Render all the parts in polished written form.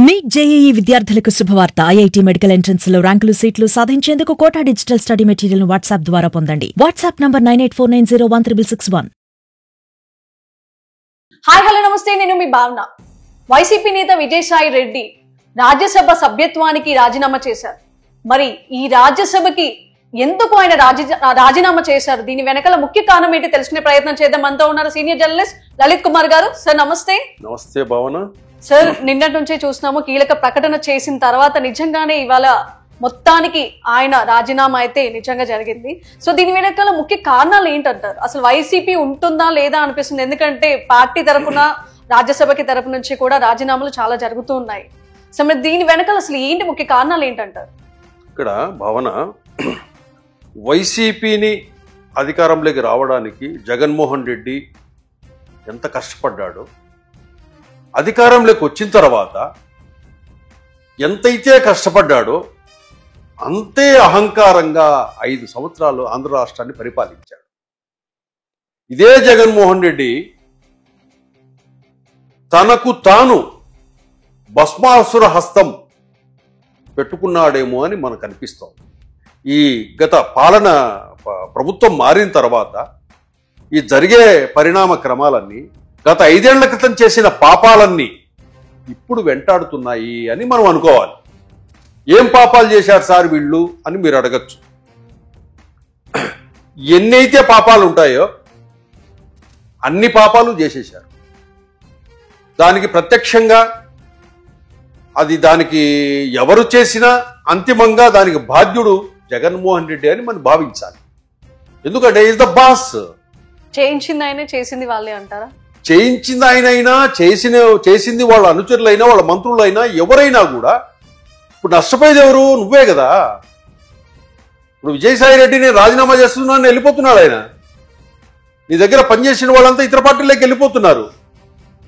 Neat JEE విద్యార్థులకు శుభవార్త. IIT medical entrance లో ర్యాంకులు సీట్లు సాధించేందుకు Kota digital study material WhatsApp ద్వారా పొందండి. WhatsApp number 9849016661. హాయ్ హలో నమస్తే, నేను మీ భావన. వైసీపీ నేత విజయసాయి రెడ్డి రాజ్యసభ సభ్యత్వానికి రాజీనామా చేశారు. మరి ఈ రాజ్యసభకి ఎందుకు ఆయన రాజీనామా చేశారు, దీని వెనకాల ముఖ్య కారణం ఏంటి తెలుసుకునే ప్రయత్నం చేద్దాం. మనతో ఉన్నారు సీనియర్ జర్నలిస్ట్ లలిత్ కుమార్ గారు. సార్ నమస్తే. నమస్తే భావన. సార్, నిన్నటి నుంచే చూస్తున్నాము, కీలక ప్రకటన చేసిన తర్వాత నిజంగానే ఇవాళ మొత్తానికి ఆయన రాజీనామా అయితే నిజంగా జరిగింది. సో దీని వెనకాల ముఖ్య కారణాలు ఏంటంటారు? అసలు వైసీపీ ఉంటుందా లేదా అనిపిస్తుంది, ఎందుకంటే పార్టీ తరఫున రాజ్యసభకి తరపు నుంచి కూడా రాజీనామాలు చాలా జరుగుతూ ఉన్నాయి. సో మరి దీని వెనకాల అసలు ఏంటి ముఖ్య కారణాలు ఏంటంటారు? ఇక్కడ భావన, వైసీపీని అధికారంలోకి రావడానికి జగన్మోహన్ రెడ్డి ఎంత కష్టపడ్డాడో, అధికారంలోకి వచ్చిన తర్వాత ఎంతైతే కష్టపడ్డాడో అంతే అహంకారంగా 5 సంవత్సరాలు ఆంధ్ర రాష్ట్రాన్ని పరిపాలించాడు. ఇదే జగన్మోహన్ రెడ్డి తనకు తాను భస్మాసుర హస్తం పెట్టుకున్నాడేమో అని మనకు అనిపిస్తోంది. ఈ గత పాలన ప్రభుత్వం మారిన తర్వాత ఈ జరిగే పరిణామ క్రమాలన్నీ, గత 5 ఏళ్ల క్రితం చేసిన పాపాలన్నీ ఇప్పుడు వెంటాడుతున్నాయి అని మనం అనుకోవాలి. ఏం పాపాలు చేశారు సార్ వీళ్ళు అని మీరు అడగచ్చు. ఎన్నైతే పాపాలు ఉంటాయో అన్ని పాపాలు చేసేశారు. దానికి ప్రత్యక్షంగా దానికి ఎవరు చేసినా అంతిమంగా దానికి బాధ్యుడు జగన్మోహన్ రెడ్డి అని మనం భావించాలి. ఎందుకంటే ఈజ్ ద బాస్. చేయించింది ఆయనే, చేసింది వాళ్ళే అంటారా? చేయించింది ఆయనైనా, చేసింది వాళ్ళ అనుచరులైనా, వాళ్ళ మంత్రులైనా, ఎవరైనా కూడా ఇప్పుడు నష్టపోయేది ఎవరు? నువ్వే కదా. ఇప్పుడు విజయసాయి రెడ్డిని రాజీనామా చేస్తున్నాను వెళ్ళిపోతున్నాడు ఆయన. నీ దగ్గర పనిచేసిన వాళ్ళంతా ఇతర పార్టీలోకి వెళ్ళిపోతున్నారు.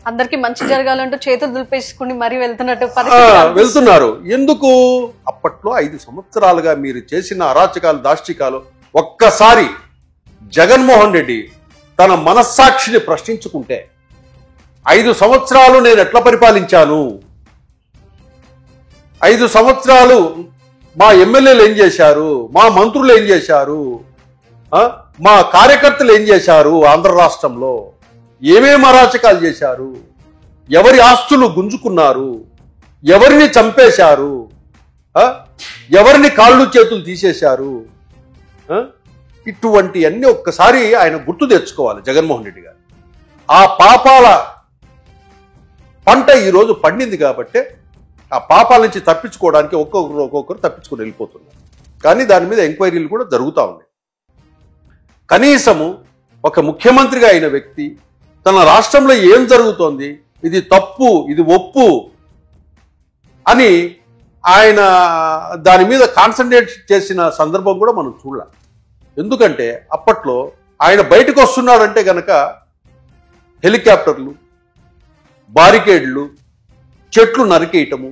అందరికి మంచి జరగాలంటూ చేతులు దులిపేసుకుని మరీ వెళ్తున్నారు. ఎందుకు? అప్పట్లో 5 సంవత్సరాలుగా మీరు చేసిన అరాచకాలు, దాష్టికాలు ఒక్కసారి జగన్మోహన్ రెడ్డి తన మనస్సాక్షిని ప్రశ్నించుకుంటే, 5 సంవత్సరాలు నేను ఎట్లా పరిపాలించాను, 5 సంవత్సరాలు మా ఎమ్మెల్యేలు ఏం చేశారు, మా మంత్రులు ఏం చేశారు, మా కార్యకర్తలు ఏం చేశారు, ఆంధ్ర రాష్ట్రంలో ఏమేమి అరాచకాలు చేశారు, ఎవరి ఆస్తులు గుంజుకున్నారు, ఎవరిని చంపేశారు, ఎవరిని కాళ్ళు చేతులు తీసేశారు, ఇటువంటి అన్ని ఒక్కసారి ఆయన గుర్తు తెచ్చుకోవాలి జగన్మోహన్ రెడ్డి గారు. ఆ పాపాల పంట ఈరోజు పండింది కాబట్టి ఆ పాపాల నుంచి తప్పించుకోవడానికి ఒక్కొక్కరు తప్పించుకొని వెళ్ళిపోతున్నారు. కానీ దాని మీద ఎంక్వైరీలు కూడా జరుగుతూ ఉన్నాయి. కనీసము ఒక ముఖ్యమంత్రిగా అయిన వ్యక్తి తన రాష్ట్రంలో ఏం జరుగుతోంది, ఇది తప్పు, ఇది ఒప్పు అని ఆయన దాని మీద కాన్సన్ట్రేట్ చేసిన సందర్భం కూడా మనం చూడాలి. ఎందుకంటే అప్పట్లో ఆయన బయటకు వస్తున్నాడంటే గనక హెలికాప్టర్లు, బారికేడ్లు, చెట్లు నరికేయటము,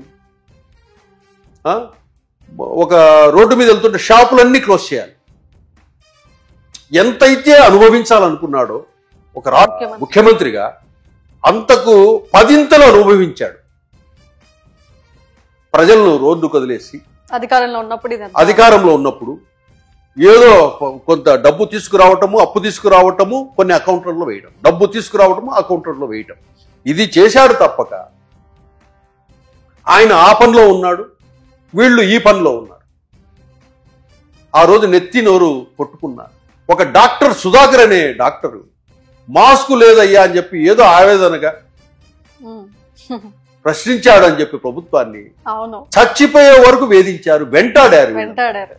ఒక రోడ్డు మీద వెళ్తుంటే షాపులన్నీ క్లోజ్ చేయాలి. ఎంతైతే అనుభవించాలనుకున్నాడో ఒక ముఖ్యమంత్రిగా అంతకు 10ంతలు అనుభవించాడు. ప్రజలను రోడ్డు కదిలేసి అధికారంలో ఉన్నప్పుడు ఏదో కొంత డబ్బు తీసుకురావటము, అప్పు తీసుకురావటము, కొన్ని అకౌంట్లలో వేయడం, డబ్బు తీసుకురావటము, అకౌంట్లలో వేయటం, ఇది చేశాడు తప్పక ఆయన ఆ పనిలో ఉన్నాడు, వీళ్ళు ఈ పనిలో ఉన్నారు. ఆ రోజు నెత్తి నోరు కొట్టుకున్నారు. ఒక డాక్టర్ సుధాకర్ అనే డాక్టరు మాస్కు లేదయ్యా అని చెప్పి ఏదో ఆవేదనగా ప్రశ్నించాడు అని చెప్పి ప్రభుత్వాన్ని చచ్చిపోయే వరకు వేధించారు, వెంటాడారు.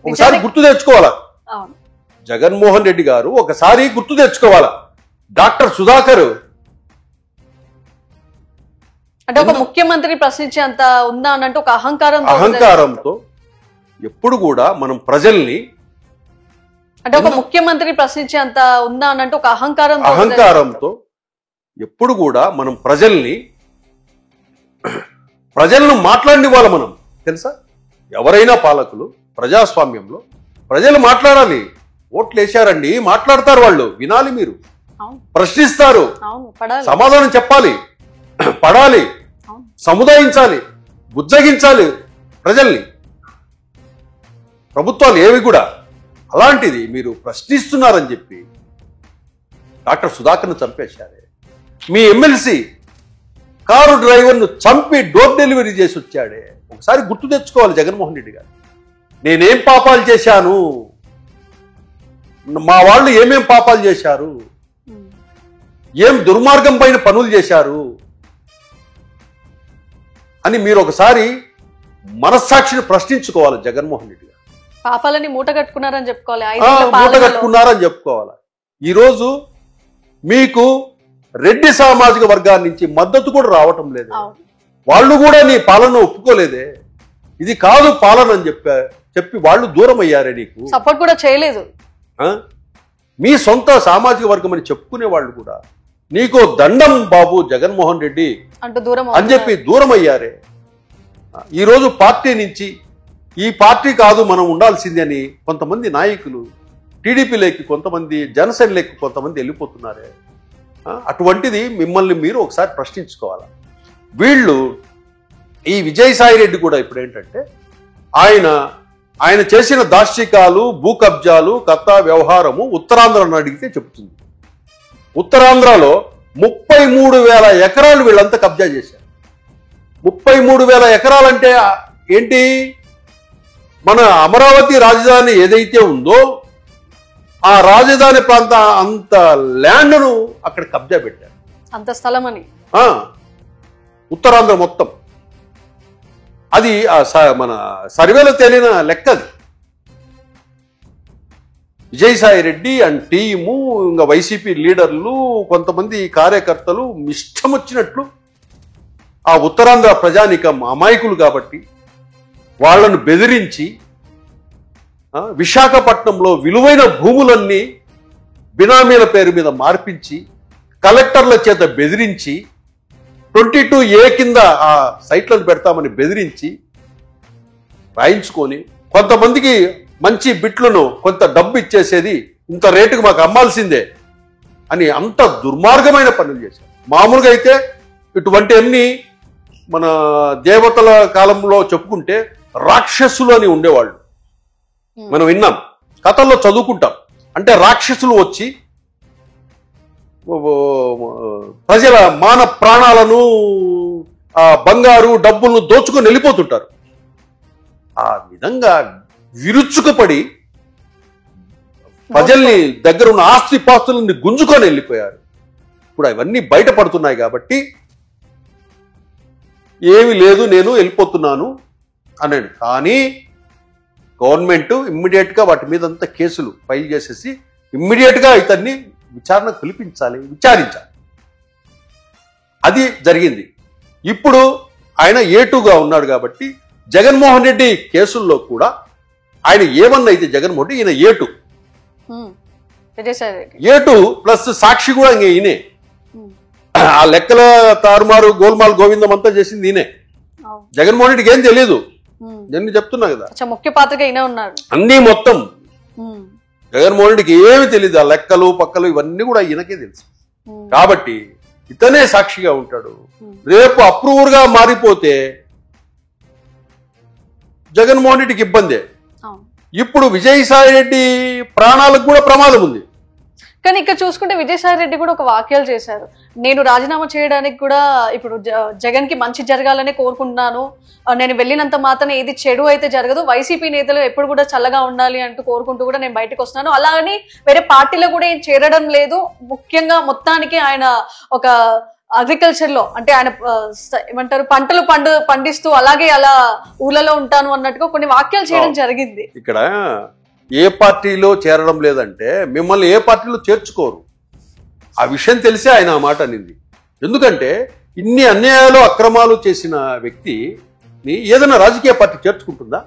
ఒకసారి గుర్తు తెచ్చుకోవాలా జగన్మోహన్ రెడ్డి గారు, ఒకసారి గుర్తు తెచ్చుకోవాలా. డాక్టర్ సుధాకర్ అంటే ఒక ముఖ్యమంత్రి ప్రశ్నించేంత ఉందా అన్నట్టు ఒక అహంకారంతో ఎప్పుడు కూడా మనం ప్రజల్ని, అంటే ఒక ముఖ్యమంత్రి ప్రశ్నించేంత ఉందా అన్నట్టు ఒక అహంకారంతో ఎప్పుడు కూడా మనం ప్రజలను మాట్లాడిన వాళ్ళ మనం తెలుసా. ఎవరైనా పాలకులు ప్రజాస్వామ్యంలో ప్రజలు మాట్లాడాలి. ఓట్లు వేశారండి, మాట్లాడతారు, వాళ్ళు వినాలి, మీరు ప్రశ్నిస్తారు, సమాధానం చెప్పాలి, పడాలి, సముదాయించాలి. బుజ్జగించాలి ప్రజల్ని, ప్రభుత్వాలు ఏవి కూడా. అలాంటిది మీరు ప్రశ్నిస్తున్నారని చెప్పి డాక్టర్ సుధాకర్ను చంపేశారే. మీ ఎమ్మెల్సీ కారు డ్రైవర్ను చంపి డోర్ డెలివరీ చేసి వచ్చాడే. ఒకసారి గుర్తు తెచ్చుకోవాలి జగన్మోహన్ రెడ్డి గారు. నేనేం పాపాలు చేశాను, మా వాళ్ళు ఏమేం పాపాలు చేశారు, ఏం దుర్మార్గం పైన పనులు చేశారు అని మీరు ఒకసారి మనస్సాక్షిని ప్రశ్నించుకోవాలి జగన్మోహన్ రెడ్డి గారు. పాపాలని మూట కట్టుకున్నారని చెప్పుకోవాలి, మూట కట్టుకున్నారని చెప్పుకోవాలి. ఈరోజు మీకు రెడ్డి సామాజిక వర్గాన్ని నుంచి మద్దతు కూడా రావటం లేదు. వాళ్ళు కూడా నీ పాలన ఒప్పుకోలేదే. ఇది కాదు పాలన అని చెప్పి వాళ్ళు దూరం అయ్యారే, నీకు సపోర్ట్ కూడా చేయలేదు. మీ సొంత సామాజిక వర్గం అని చెప్పుకునే వాళ్ళు కూడా నీకు దండం బాబు జగన్మోహన్ రెడ్డి అంటూ దూరం అని చెప్పి దూరం అయ్యారే. ఈరోజు పార్టీ నుంచి ఈ పార్టీ కాదు మనం ఉండాల్సింది అని కొంతమంది నాయకులు టీడీపీలోకి, కొంతమంది జనసేనలోకి కొంతమంది వెళ్ళిపోతున్నారే. అటువంటిది మిమ్మల్ని మీరు ఒకసారి ప్రశ్నించుకోవాలి. వీళ్ళు ఈ విజయసాయి రెడ్డి కూడా ఇప్పుడు ఏంటంటే ఆయన చేసిన దాష్టికాలు, భూ కబ్జాలు, కథా వ్యవహారము ఉత్తరాంధ్రను అడిగితే చెప్తుంది. ఉత్తరాంధ్రలో 33,000 ఎకరాలు వీళ్ళంతా కబ్జా చేశారు. 33,000 ఎకరాలంటే ఏంటి? మన అమరావతి రాజధాని ఏదైతే ఉందో ఆ రాజధాని ప్రాంత అంత ల్యాండ్ను అక్కడ కబ్జా పెట్టారు. అంత స్థలం అని ఉత్తరాంధ్ర మొత్తం. అది మన సర్వేలో తేలిన లెక్క. అది విజయసాయి రెడ్డి అండ్ టీము, ఇంకా వైసీపీ లీడర్లు, కొంతమంది కార్యకర్తలు ఇష్టం వచ్చినట్లు ఆ ఉత్తరాంధ్ర ప్రజానికం అమాయకులు కాబట్టి వాళ్లను బెదిరించి విశాఖపట్నంలో విలువైన భూములన్నీ బినామీల పేరు మీద మార్పించి కలెక్టర్ల చేత బెదిరించి 22A కింద ఆ సైట్లను పెడతామని బెదిరించి రాయించుకొని కొంతమందికి మంచి బిట్లను కొంత డబ్బు ఇచ్చేసేది, ఇంత రేటుకు మాకు అమ్మాల్సిందే అని అంత దుర్మార్గమైన పనులు చేశారు. మామూలుగా అయితే ఇటువంటి అన్ని మన దేవతల కాలంలో చెప్పుకుంటే రాక్షసులు అని ఉండేవాళ్ళు. మనం విన్నాం, కథల్లో చదువుకుంటాం. అంటే రాక్షసులు వచ్చి ప్రజల మాన ప్రాణాలను, బంగారు డబ్బులను దోచుకొని వెళ్ళిపోతుంటారు. ఆ విధంగా విరుచుకుపడి ప్రజల్ని దగ్గర ఉన్న ఆస్తి పాస్తులని గుంజుకొని వెళ్ళిపోయారు. ఇప్పుడు అవన్నీ బయటపడుతున్నాయి కాబట్టి ఏమీ లేదు నేను వెళ్ళిపోతున్నాను అన్నాడు. కానీ గవర్నమెంట్ ఇమ్మీడియట్ గా వాటి మీద అంతా కేసులు ఫైల్ చేసేసి ఇమ్మీడియట్ గా ఇతన్ని విచారణ పిలిపించాలి, విచారించాలి. అది జరిగింది. ఇప్పుడు ఆయన A2గా ఉన్నాడు కాబట్టి జగన్మోహన్ రెడ్డి కేసుల్లో కూడా ఆయన ఏమన్నా అయితే జగన్మోహన్ రెడ్డి, ఈయన A2 ప్లస్ సాక్షి కూడా ఇంక ఈయనే. ఆ లెక్కల తారుమారు గోల్మాల్ గోవిందం అంతా చేసింది ఈయనే. జగన్మోహన్ రెడ్డికి ఏం తెలియదు, నేను చెప్తున్నా కదా. ముఖ్య పాత్రగా ఈయన ఉన్నాడు. అన్ని మొత్తం జగన్మోహన్ రెడ్డికి ఏమి తెలియదు. ఆ లెక్కలు పక్కలు ఇవన్నీ కూడా ఈయనకే తెలుసు. కాబట్టి ఇతనే సాక్షిగా ఉంటాడు. రేపు అప్రూవర్ గా మారిపోతే జగన్మోహన్ రెడ్డికి ఇబ్బందే. ఇప్పుడు విజయసాయి రెడ్డి ప్రాణాలకు కూడా ప్రమాదం ఉంది. కానీ ఇక్కడ చూసుకుంటే విజయసాయి రెడ్డి కూడా ఒక వ్యాఖ్యలు చేశారు. నేను రాజీనామా చేయడానికి కూడా ఇప్పుడు జగన్ కి మంచి జరగాలనే కోరుకుంటున్నాను, నేను వెళ్ళినంత మాత్రం ఏది చెడు అయితే జరగదు, వైసీపీ నేతలు ఎప్పుడు కూడా చల్లగా ఉండాలి అంటూ కోరుకుంటూ కూడా నేను బయటకు వస్తున్నాను, అలాగని వేరే పార్టీలో కూడా ఏం చేరడం లేదు. ముఖ్యంగా మొత్తానికి ఆయన ఒక అగ్రికల్చర్ లో అంటే ఆయన ఏమంటారు పంటలు పండిస్తూ అలాగే అలా ఊళ్ళలో ఉంటాను అన్నట్టుగా కొన్ని వ్యాఖ్యలు చేయడం జరిగింది. ఇక్కడ ఏ పార్టీలో చేరడం లేదంటే మిమ్మల్ని ఏ పార్టీలో చేర్చుకోరు. ఆ విషయం తెలిసే ఆయన ఆ మాట అనింది. ఎందుకంటే ఇన్ని అన్యాయాలు అక్రమాలు చేసిన వ్యక్తిని ఏదైనా రాజకీయ పార్టీ చేర్చుకుంటుందా?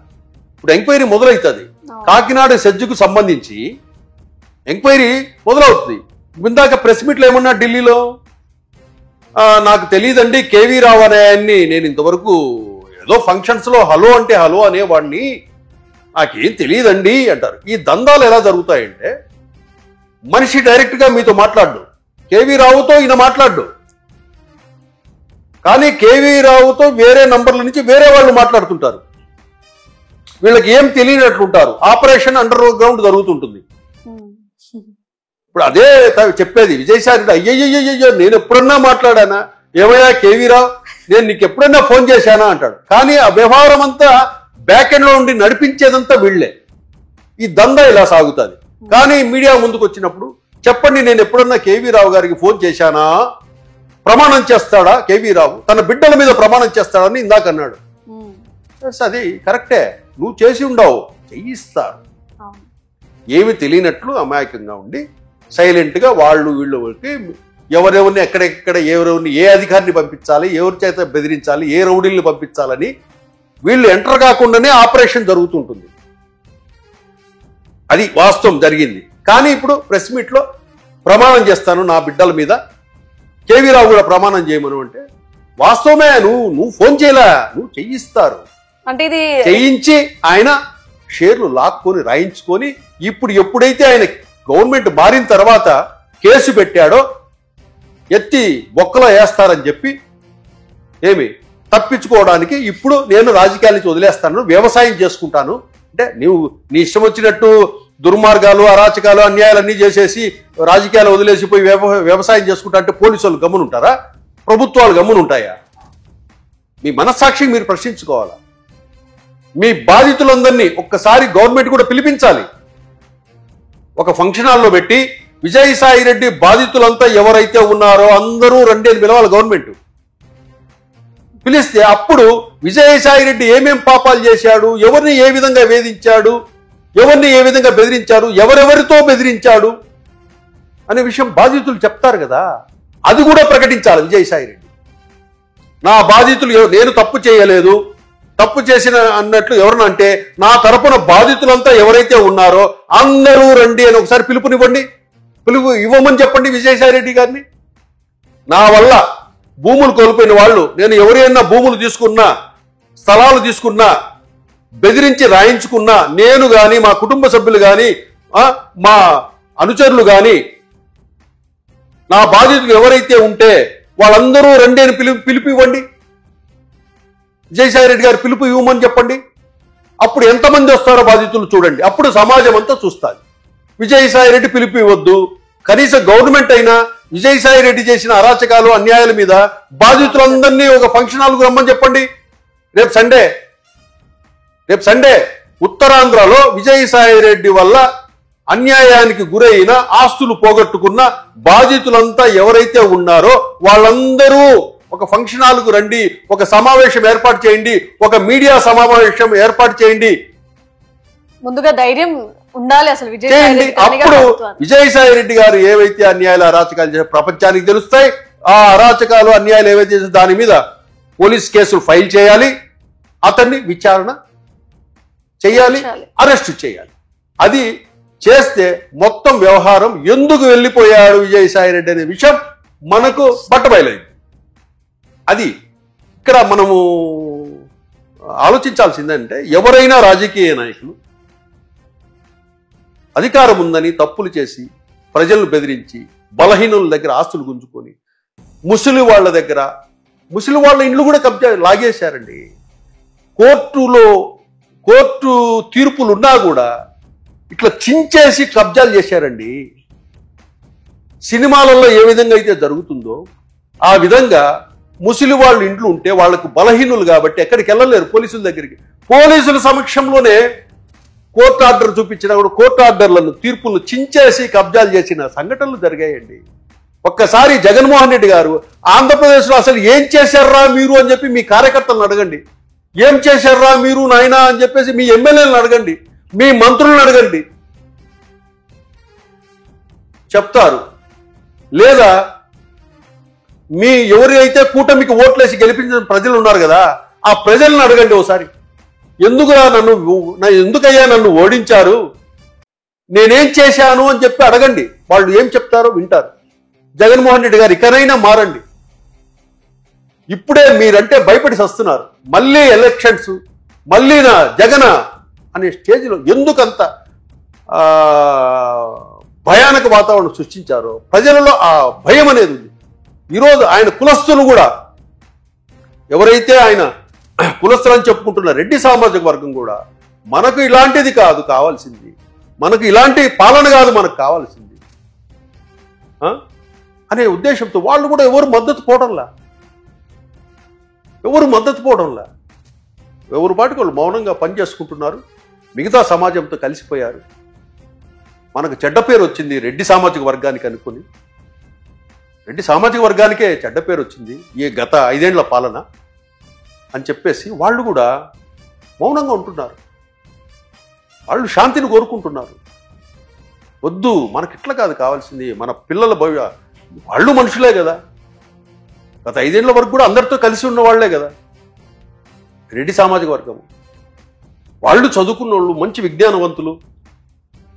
ఇప్పుడు ఎంక్వైరీ మొదలవుతుంది. కాకినాడ సెజ్జుకు సంబంధించి ఎంక్వైరీ మొదలవుతుంది. ఇందాక ప్రెస్ మీట్లు ఏమన్నా ఢిల్లీలో, నాకు తెలియదండి కేవీ రావు అనే ఆయన్ని నేను ఇంతవరకు ఏదో ఫంక్షన్స్ లో హలో అంటే హలో అనేవాడిని, నాకేం తెలియదండి అంటారు. ఈ దందాలు ఎలా జరుగుతాయంటే మనిషి డైరెక్ట్ గా మీతో మాట్లాడు, కేవీ రావుతో ఈయన మాట్లాడు. కానీ కేవీ రావుతో వేరే నంబర్ల నుంచి వేరే వాళ్ళు మాట్లాడుతుంటారు. వీళ్ళకి ఏం తెలియనట్లుంటారు. ఆపరేషన్ అండర్ గ్రౌండ్ జరుగుతుంటుంది. ఇప్పుడు అదే చెప్పేది విజయసాయి రెడ్డి, అయ్యయ్యో నేను ఎప్పుడన్నా మాట్లాడానా, ఏమయ్యా కేవీ రావు నేను నీకు ఎప్పుడన్నా ఫోన్ చేశానా అంటాడు. కానీ ఆ వ్యవహారం అంతా బ్యాక్ ఎండ్ లో ఉండి నడిపించేదంతా వీళ్లే. ఈ దందా ఇలా సాగుతుంది. కానీ మీడియా ముందుకు వచ్చినప్పుడు చెప్పండి, నేను ఎప్పుడన్నా కేవీ రావు గారికి ఫోన్ చేశానా, ప్రమాణం చేస్తాడా కేవీ రావు, తన బిడ్డల మీద ప్రమాణం చేస్తాడని ఇందాక అన్నాడు. అది కరెక్టే, నువ్వు చేసి ఉండవు, చేయిస్తారు. ఏమి తెలియనట్లు అమాయకంగా ఉండి సైలెంట్ గా వాళ్ళు వీళ్ళు ఎవరెవరిని ఎక్కడెక్కడ ఎవరెవరిని ఏ అధికారిని పంపించాలి, ఎవరి చేత బెదిరించాలి, ఏ రౌడీల్ని పంపించాలని వీళ్ళు ఎంటర్ కాకుండానే ఆపరేషన్ జరుగుతుంటుంది. అది వాస్తవం జరిగింది. కానీ ఇప్పుడు ప్రెస్ మీట్ లో ప్రమాణం చేస్తాను నా బిడ్డల మీద, కేవీ రావు కూడా ప్రమాణం చేయమను అంటే వాస్తవమే. నువ్వు ఫోన్ చేయలే, నువ్వు చేయిస్తారు. అంటే ఇది చేయించి ఆయన షేర్లు లాక్కొని రాయించుకొని ఇప్పుడు ఎప్పుడైతే ఆయన గవర్నమెంట్ మారిన తర్వాత కేసు పెట్టాడో ఎత్తి బొక్కలో వేస్తారని చెప్పి ఏమి తప్పించుకోవడానికి ఇప్పుడు నేను రాజకీయాల నుంచి వదిలేస్తాను, వ్యవసాయం చేసుకుంటాను అంటే నువ్వు నీ ఇష్టం వచ్చినట్టు దుర్మార్గాలు అరాచకాలు అన్యాయాలన్నీ చేసేసి రాజకీయాలు వదిలేసిపోయి వ్యవసాయం చేసుకుంటా అంటే పోలీసు వాళ్ళు గమ్మునుంటారా, ప్రభుత్వాలు గమ్మునుంటాయా? మీ మనస్సాక్షిని మీరు ప్రశ్నించుకోవాలా. మీ బాధితులందరినీ ఒక్కసారి గవర్నమెంట్ కూడా పిలిపించాలి. ఒక ఫంక్షన్ హాల్లో పెట్టి విజయసాయి రెడ్డి బాధితులంతా ఎవరైతే ఉన్నారో అందరూ రండి అని పిలవాలి గవర్నమెంట్. పిలిస్తే అప్పుడు విజయసాయి రెడ్డి ఏమేం పాపాలు చేశాడు, ఎవరిని ఏ విధంగా వేధించాడు, ఎవరిని ఏ విధంగా బెదిరించాడు, ఎవరెవరితో బెదిరించాడు అనే విషయం బాధితులు చెప్తారు కదా, అది కూడా ప్రకటించాలి విజయసాయి రెడ్డి. నా బాధితులు నేను తప్పు చేయలేదు, తప్పు చేసిన అన్నట్లు ఎవరనంటే నా తరపున బాధితులంతా ఎవరైతే ఉన్నారో అందరూ రండి అని ఒకసారి పిలుపునివ్వండి, పిలుపు ఇవ్వమని చెప్పండి విజయసాయి రెడ్డి గారిని. నా వల్ల భూములు కోల్పోయిన వాళ్ళు, నేను ఎవరైనా భూములు తీసుకున్నా స్థలాలు తీసుకున్నా బెదిరించి రాయించుకున్నా, నేను గాని మా కుటుంబ సభ్యులు గాని మా అనుచరులు గాని నా బాధితులు ఎవరైతే ఉంటే వాళ్ళందరూ రండి అని పిలుపు ఇవ్వండి. విజయసాయి రెడ్డి గారు పిలుపు ఇవ్వమని చెప్పండి. అప్పుడు ఎంతమంది వస్తారో బాధితులు చూడండి. అప్పుడు సమాజం అంతా చూస్తుంది. విజయసాయి రెడ్డి పిలుపు ఇవ్వద్దు, కనీసం గవర్నమెంట్ అయినా విజయసాయి రెడ్డి చేసిన అరాచకాలు అన్యాయాల మీద బాధితులందరినీ ఒక ఫంక్షన్ హాల్కు రమ్మని చెప్పండి. రేపు సండే ఉత్తరాంధ్రలో విజయసాయి రెడ్డి వల్ల అన్యాయానికి గురైన ఆస్తులు పోగొట్టుకున్న బాధితులంతా ఎవరైతే ఉన్నారో వాళ్ళందరూ ఒక ఫంక్షన్ హాల్కు రండి, ఒక సమావేశం ఏర్పాటు చేయండి, ఒక మీడియా సమావేశం ఏర్పాటు చేయండి. ముందుగా ధైర్యం ఉండాలి అసలు చేయండి. అప్పుడు విజయసాయి రెడ్డి గారు ఏవైతే అన్యాయాలు అరాచకాలు చేసే ప్రపంచానికి తెలుస్తాయి. ఆ అరాచకాలు అన్యాయాలు ఏవైతే చేసే దాని మీద పోలీస్ కేసులు ఫైల్ చేయాలి, అతన్ని విచారణ చేయాలి, అరెస్ట్ చేయాలి. అది చేస్తే మొత్తం వ్యవహారం ఎందుకు వెళ్ళిపోయాడు విజయసాయి రెడ్డి అనే విషయం మనకు బట్టబయలైంది. అది ఇక్కడ మనము ఆలోచించాల్సిందంటే ఎవరైనా రాజకీయ నాయకులు అధికారం ఉందని తప్పులు చేసి ప్రజలను బెదిరించి బలహీనుల దగ్గర ఆస్తులు గుంజుకొని ముసలి వాళ్ళ ఇండ్లు కూడా కబ్జా లాగేశారండి. కోర్టు తీర్పులు ఉన్నా కూడా ఇట్లా చించేసి కబ్జాలు చేశారండి. సినిమాలలో ఏ విధంగా అయితే జరుగుతుందో ఆ విధంగా ముసలి వాళ్ళ ఇండ్లు ఉంటే వాళ్లకు బలహీనులు కాబట్టి ఎక్కడికి వెళ్ళలేరు పోలీసుల దగ్గరికి. పోలీసుల సమక్షంలోనే కోర్టు ఆర్డర్ చూపించినా కూడా కోర్టు ఆర్డర్లను తీర్పులను చించేసి కబ్జాలు చేసిన సంఘటనలు జరిగాయండి. ఒక్కసారి జగన్మోహన్ రెడ్డి గారు ఆంధ్రప్రదేశ్లో అసలు ఏం చేశారా మీరు అని చెప్పి మీ కార్యకర్తలను అడగండి. ఏం చేశారా మీరు నాయనా అని చెప్పేసి మీ ఎమ్మెల్యేలను అడగండి, మీ మంత్రులను అడగండి, చెప్తారు. లేదా మీ ఎవరైతే కూటమికి ఓట్లేసి గెలిపించిన ప్రజలు ఉన్నారు కదా, ఆ ప్రజలను అడగండి ఒకసారి, ఎందుకయ్యా నన్ను ఓడించారు, నేనేం చేశాను అని చెప్పి అడగండి. వాళ్ళు ఏం చెప్తారో వింటారు. జగన్మోహన్ రెడ్డి గారు ఇకనైనా మారండి. ఇప్పుడే మీరంటే భయపడి వస్తున్నారు. మళ్ళీ ఎలక్షన్స్, మళ్ళీ నా జగన్ అనే స్టేజ్లో ఎందుకంత భయానక వాతావరణం సృష్టించారో ప్రజలలో ఆ భయం అనేది ఉంది. ఈరోజు ఆయన కులస్తులు కూడా ఎవరైతే ఆయన కులస్తులని చెప్పుకుంటున్న రెడ్డి సామాజిక వర్గం కూడా మనకు ఇలాంటిది కాదు కావాల్సింది, మనకు ఇలాంటి పాలన కాదు మనకు కావాల్సింది అనే ఉద్దేశంతో వాళ్ళు కూడా ఎవరు మద్దతు పోవడంలా, ఎవరు పాటికి వాళ్ళు మౌనంగా పనిచేసుకుంటున్నారు. మిగతా సమాజంతో కలిసిపోయారు. మనకు చెడ్డ పేరు వచ్చింది రెడ్డి సామాజిక వర్గానికి అనుకుని, రెడ్డి సామాజిక వర్గానికే చెడ్డ పేరు వచ్చింది ఈ గత 5 ఏళ్ల పాలన అని చెప్పేసి వాళ్ళు కూడా మౌనంగా ఉంటున్నారు. వాళ్ళు శాంతిని కోరుకుంటున్నారు. వద్దు, మనకిట్లా కాదు కావాల్సింది, మన పిల్లల వాళ్ళు మనుషులే కదా, గత 5 ఏళ్ల వరకు కూడా అందరితో కలిసి ఉన్న వాళ్లే కదా రెడ్డి సామాజిక వర్గం. వాళ్ళు చదువుకున్న వాళ్ళు, మంచి విజ్ఞానవంతులు,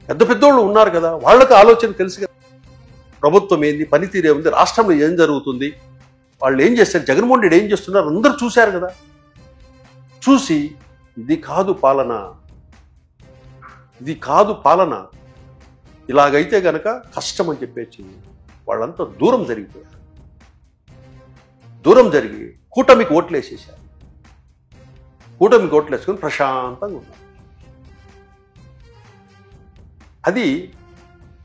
పెద్ద పెద్దోళ్ళు ఉన్నారు కదా, వాళ్ళకి ఆలోచన తెలుసు కదా, ప్రభుత్వం ఏంది, పనితీరే ఉంది, రాష్ట్రంలో ఏం జరుగుతుంది, వాళ్ళు ఏం చేస్తారు, జగన్మోహన్ రెడ్డి ఏం చేస్తున్నారు అందరూ చూశారు కదా. చూసి ఇది కాదు పాలన, ఇలాగైతే గనక కష్టం అని చెప్పేసి వాళ్ళంతా దూరం జరిగిపోయారు. దూరం జరిగి కూటమికి ఓట్లేసేసారు. కూటమికి ఓట్లేసుకొని ప్రశాంతంగా ఉన్నారు. అది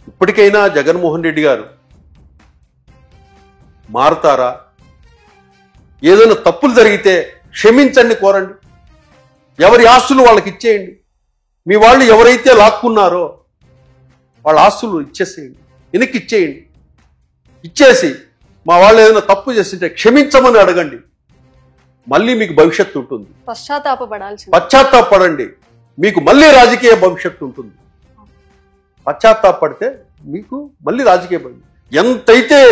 ఇప్పటికైనా జగన్మోహన్ రెడ్డి గారు మారుతారా? ఏదైనా తప్పులు జరిగితే క్షమించండి, కోరండి, ఎవరి ఆస్తులు వాళ్ళకి ఇచ్చేయండి. మీ వాళ్ళు ఎవరైతే లాక్కున్నారో వాళ్ళ ఆస్తులు ఇచ్చేసేయండి, వెనక్కి ఇచ్చేయండి. ఇచ్చేసి మా వాళ్ళు ఏదైనా తప్పు చేస్తుంటే క్షమించమని అడగండి. మళ్ళీ మీకు భవిష్యత్తు ఉంటుంది. పశ్చాత్తాపడండి, మీకు మళ్ళీ రాజకీయ భవిష్యత్తు ఉంటుంది. పశ్చాత్తాపడితే మీకు మళ్ళీ రాజకీయ భవిష్యత్తు.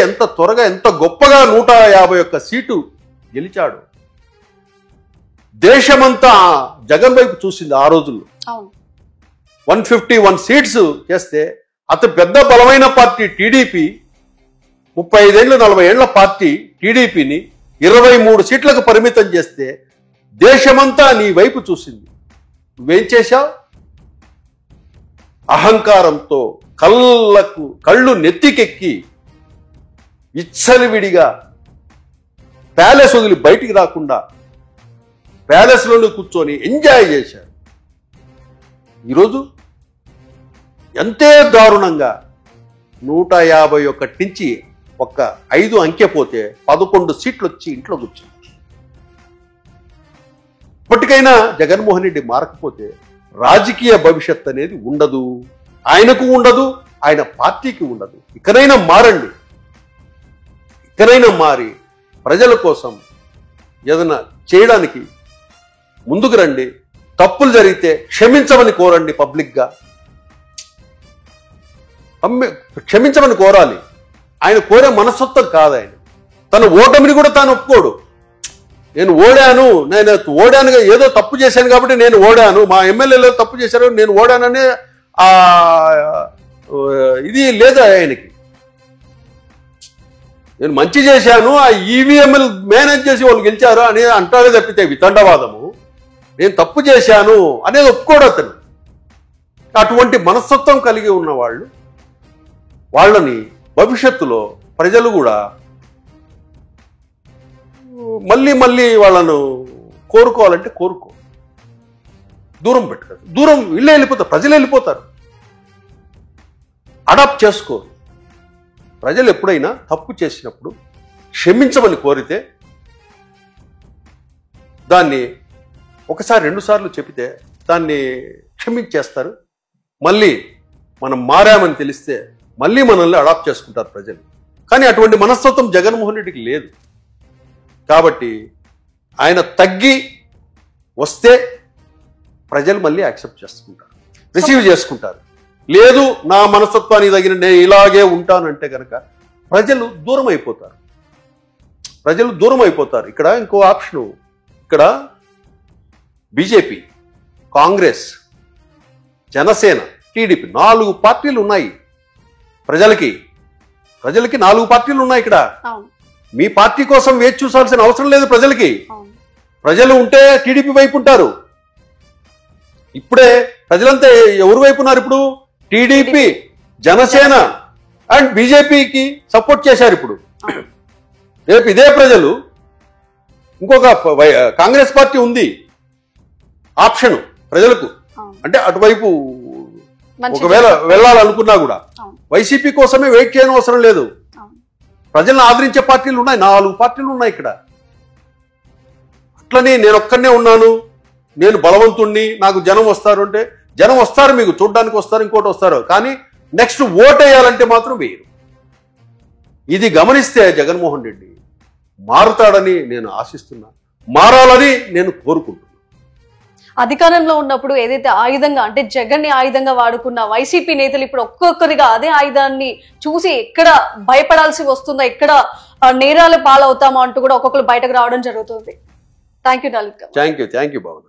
ఎంత త్వరగా ఎంత గొప్పగా 151 సీటు గెలిచాడు. దేశమంతా జగన్ వైపు చూసింది ఆ రోజుల్లో. 151 సీట్స్ చేస్తే అతి పెద్ద బలమైన పార్టీ టీడీపీ, 35 ఏళ్ళు 40 ఏళ్ల పార్టీ టీడీపీని 23 సీట్లకు పరిమితం చేస్తే దేశమంతా నీ వైపు చూసింది. నువ్వేం చేశావు? అహంకారంతో కళ్ళు నెత్తికెక్కి విచ్చలవిడిగా ప్యాలెస్ వదిలి బయటికి రాకుండా ప్యాలెస్లోనే కూర్చొని ఎంజాయ్ చేశారు. ఈరోజు ఎంతే దారుణంగా 151 నుంచి ఒక్క 5 అంకె పోతే 11 సీట్లు వచ్చి ఇంట్లో కూర్చుంది. ఇప్పటికైనా జగన్మోహన్ రెడ్డి మారకపోతే రాజకీయ భవిష్యత్ అనేది ఉండదు, ఆయనకు ఉండదు, ఆయన పార్టీకి ఉండదు. ఇకనైనా మారండి, ఇకనైనా మారి ప్రజల కోసం ఏదైనా చేయడానికి ముందుకు రండి. తప్పులు జరిగితే క్షమించమని కోరండి, పబ్లిక్గా క్షమించమని కోరాలి. ఆయన కోరే మనస్తత్వం కాదు ఆయన. తన ఓటమిని కూడా తాను ఒప్పుకోడు. నేను ఓడానుగా ఏదో తప్పు చేశాను కాబట్టి నేను ఓడాను, మా ఎమ్మెల్యేలు తప్పు చేశారు నేను ఓడాననే ఇది లేదు ఆయనకి. నేను మంచి చేశాను, ఆ ఈవీఎంలు మేనేజ్ చేసి వాళ్ళు గెలిచారు అని అంటారే తప్పితే వితండవాదము, నేను తప్పు చేశాను అనేది ఒప్పుకోడు అతను. అటువంటి మనస్తత్వం కలిగి ఉన్న వాళ్ళని భవిష్యత్తులో ప్రజలు కూడా మళ్ళీ వాళ్ళను కోరుకోవాలంటే కోరుకో, దూరం పెట్టరు, దూరం వెళ్ళిపోతారు, ప్రజలు వెళ్ళిపోతారు, అడాప్ట్ చేసుకోరు. ప్రజలు ఎప్పుడైనా తప్పు చేసినప్పుడు క్షమించమని కోరితే దాన్ని 1 సారి 2 సార్లు చెబితే దాన్ని క్షమించేస్తారు. మళ్ళీ మనం మారామని తెలిస్తే మళ్ళీ మనల్ని అడాప్ట్ చేసుకుంటారు ప్రజలు. కానీ అటువంటి మనస్తత్వం జగన్మోహన్ రెడ్డికి లేదు. కాబట్టి ఆయన తగ్గి వస్తే ప్రజలు మళ్ళీ యాక్సెప్ట్ చేసుకుంటారు, రిసీవ్ చేసుకుంటారు. లేదు నా మనస్తత్వానికి తగిన నేను ఇలాగే ఉంటానంటే కనుక ప్రజలు దూరం అయిపోతారు. ఇక్కడ ఇంకో ఆప్షను, ఇక్కడ బీజేపీ, కాంగ్రెస్, జనసేన, టీడీపీ 4 పార్టీలు ఉన్నాయి. ప్రజలకి 4 పార్టీలు ఉన్నాయి. ఇక్కడ మీ పార్టీ కోసం వేచి చూసాల్సిన అవసరం లేదు ప్రజలకి. ప్రజలు ఉంటే టీడీపీ వైపు ఉంటారు. ఇప్పుడే ప్రజలంతా ఎవరి వైపు ఉన్నారు? ఇప్పుడు టీడీపీ, జనసేన అండ్ బీజేపీకి సపోర్ట్ చేశారు. ఇప్పుడు రేపు ఇదే ప్రజలు ఇంకొక కాంగ్రెస్ పార్టీ ఉంది ఆప్షన్ ప్రజలకు. అవును. అంటే అటువైపు మంచి ఒకవేళ వెళ్ళాలనుకున్నా కూడా అవును. వైసీపీ కోసమే వెయిట్ చేయని అవసరం లేదు. అవును. ప్రజలను ఆదరించే పార్టీలు ఉన్నాయి, 4 పార్టీలు ఉన్నాయి ఇక్కడ. అట్లనే నేను ఒక్కనే ఉన్నాను, నేను బలవంతుణ్ణి, నాకు జనం వస్తారు అంటే జనం వస్తారు, మీకు చూడడానికి వస్తారు, ఇంకోటి వస్తారు, కానీ నెక్స్ట్ ఓటేయాలంటే మాత్రం వేయరు. ఇది గమనిస్తే జగన్మోహన్ రెడ్డి మారుతాడని నేను ఆశిస్తున్నా, మారాలని నేను కోరుకుంటున్నాను. అధికారంలో ఉన్నప్పుడు ఏదైతే ఆయుధంగా అంటే జగన్ ని ఆయుధంగా వాడుకున్న వైసీపీ నేతలు ఇప్పుడు ఒక్కొక్కరిగా అదే ఆయుధాన్ని చూసి ఎక్కడ భయపడాల్సి వస్తుందో, ఎక్కడ నేరాలు పాలవుతామో అంటూ కూడా ఒక్కొక్కరు బయటకు రావడం జరుగుతుంది. థ్యాంక్ యూ లలిత్ గారు. థ్యాంక్ యూ భావన.